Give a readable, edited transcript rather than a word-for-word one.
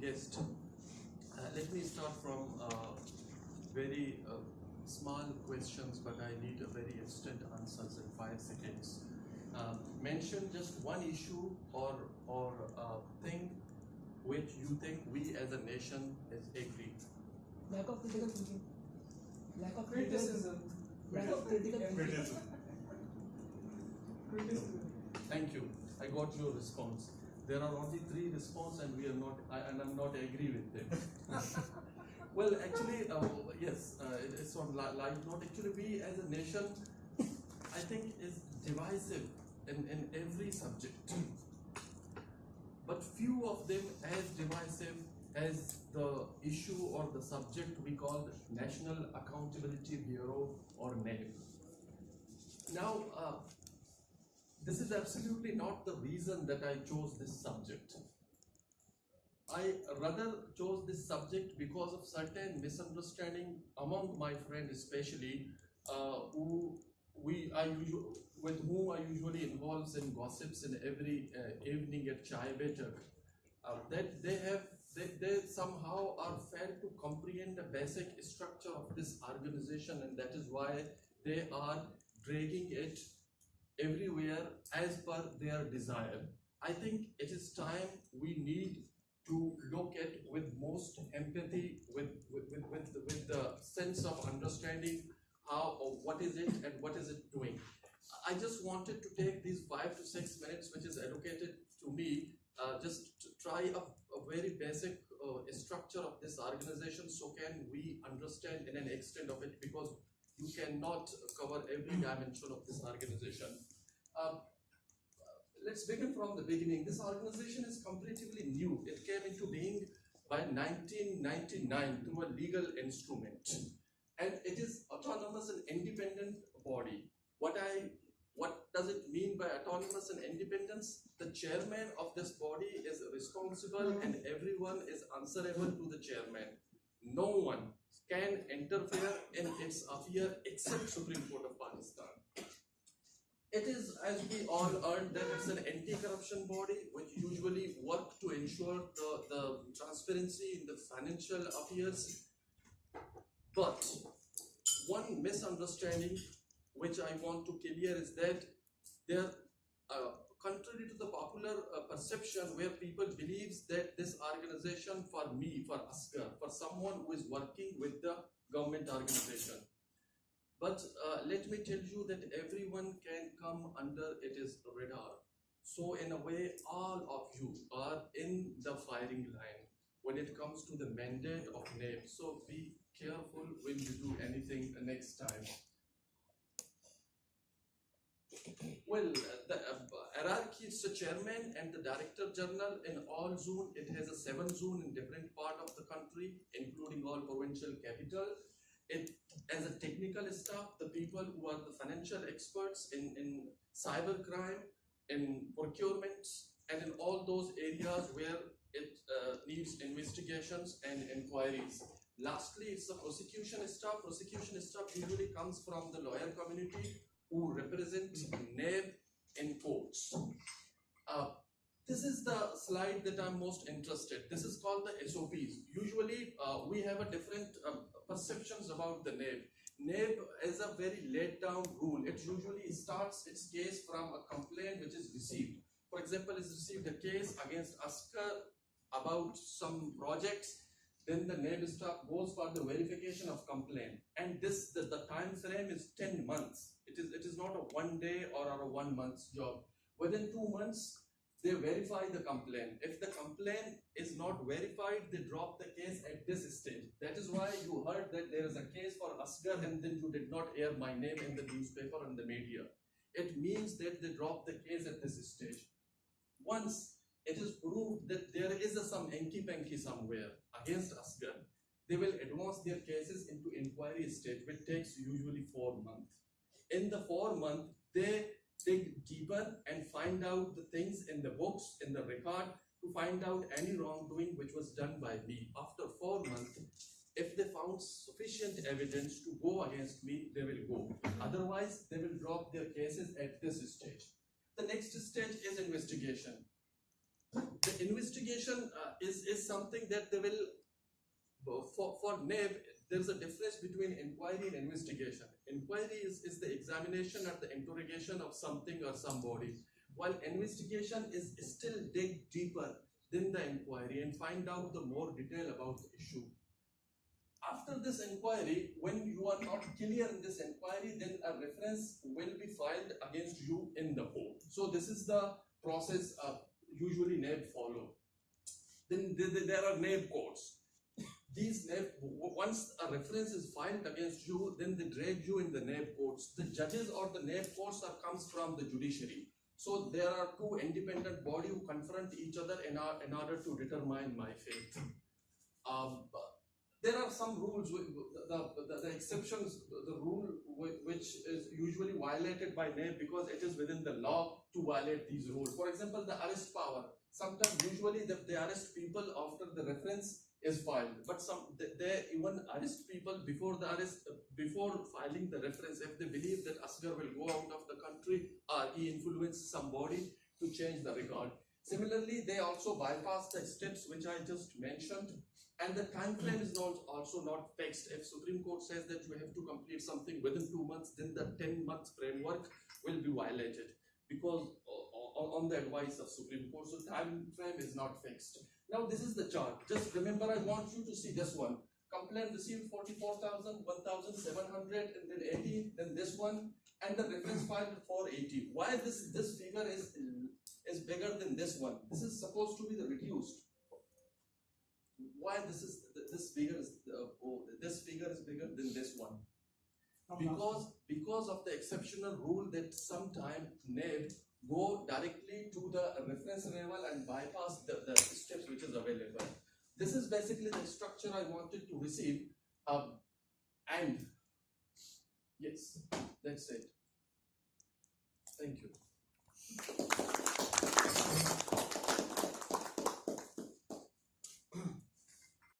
guest. Let me start from very small questions, but I need a very instant answers in 5 seconds. Mention just one issue or thing which you think we as a nation is agree. Lack of critical thinking. Lack of Criticism. Lack of critical thinking. Criticism. Thank you. I got your response. There are only 3 responses, and we are not. I'm not agree with them. Well, actually, yes, it's on like not actually. We as a nation, I think, is divisive in every subject, but few of them as divisive as the issue or the subject we call National Accountability Bureau or NAB. Now, this is absolutely not the reason that I chose this subject. I rather chose this subject because of certain misunderstanding among my friends, especially with whom I usually involves in gossips in every evening at chai better. That they somehow are failed to comprehend the basic structure of this organization, and that is why they are dragging it everywhere as per their desire. I think it is time we need to look at with most empathy, with the sense of understanding how or what is it and what is it doing. I just wanted to take these 5 to 6 minutes which is allocated to me, just to try a very basic structure of this organization, so can we understand in an extent of it, because you cannot cover every dimension of this organization. Let's begin from the beginning. This organization is comparatively new. It came into being by 1999 through a legal instrument, and it is autonomous and independent body. What does it mean by autonomous and independence? The chairman of this body is responsible and everyone is answerable to the chairman. No one can interfere in its affairs except Supreme Court of Pakistan. It is, as we all learned, that it's an anti-corruption body which usually work to ensure the transparency in the financial affairs. But one misunderstanding which I want to clear is that there, contrary to the popular perception where people believes that this organization for me, for Asghar, for someone who is working with the government organization. But let me tell you that everyone can come under its radar. So in a way, all of you are in the firing line when it comes to the mandate of NAB. So be careful when you do anything the next time. Well, the hierarchy is the chairman and the director general in all zone. It has a 7 zone in different part of the country, including all provincial capital. It as a technical staff, the people who are the financial experts in cyber crime, in procurement, and in all those areas where it needs investigations and inquiries. Lastly, it's the prosecution staff. Prosecution staff usually comes from the lawyer community who represent NAB in courts. This is the slide that I'm most interested. This is called the SOPs. Usually, we have a different perceptions about the NAB. NAB is a very laid down rule. It usually starts its case from a complaint which is received. For example, it's received a case against Asghar about some projects. Then the NAB staff goes for the verification of complaint, and the time frame is 10 months. It is not a 1 day or a 1 month's job. Within 2 months, they verify the complaint. If the complaint is not verified, they drop the case at this stage. That is why you heard that there is a case for Asghar and then you did not hear my name in the newspaper and the media. It means that they drop the case at this stage. Once it is proved that there is some hanky-panky somewhere against Asghar, they will advance their cases into inquiry stage, which takes usually 4 months. In the 4 months, they dig deeper and find out the things in the books, in the record, to find out any wrongdoing which was done by me. After 4 months, if they found sufficient evidence to go against me, they will go. Otherwise, they will drop their cases at this stage. The next stage is investigation. the investigation is something that they will, for NAB, there's a difference between inquiry and investigation. Inquiry is the examination or the interrogation of something or somebody, while investigation is still dig deeper than the inquiry and find out the more detail about the issue. After this inquiry, when you are not clear in this inquiry, then a reference will be filed against you in the court. So this is the process usually NAB follow. Then there are NAB courts. These NAB, once a reference is filed against you, then they drag you in the NAB courts. The judges or the NAB courts comes from the judiciary. So there are two independent bodies who confront each other in order to determine my fate. There are some rules, the exceptions, the rule which is usually violated by NAB because it is within the law to violate these rules. For example, the arrest power. Sometimes usually they arrest people after the reference is filed, but they even arrest people before the arrest, before filing the reference, if they believe that Asghar will go out of the country or he influenced somebody to change the record. Similarly, they also bypass the steps which I just mentioned, and the time frame is also not fixed. If Supreme Court says that you have to complete something within 2 months, then the 10 months framework will be violated because on the advice of Supreme Court. So time frame is not fixed. Now this is the chart. Just remember, I want you to see this one. Complaint received 44,000, 1,700, and then 80, then this one, and the reference filed 480. Why this figure is bigger than this one? This is supposed to be the reduced. Why this figure is bigger than this one? Because of the exceptional rule that sometime NAB go directly to the reference level and bypass the steps which is available. This is basically the structure I wanted to receive, and yes, that's it. Thank you.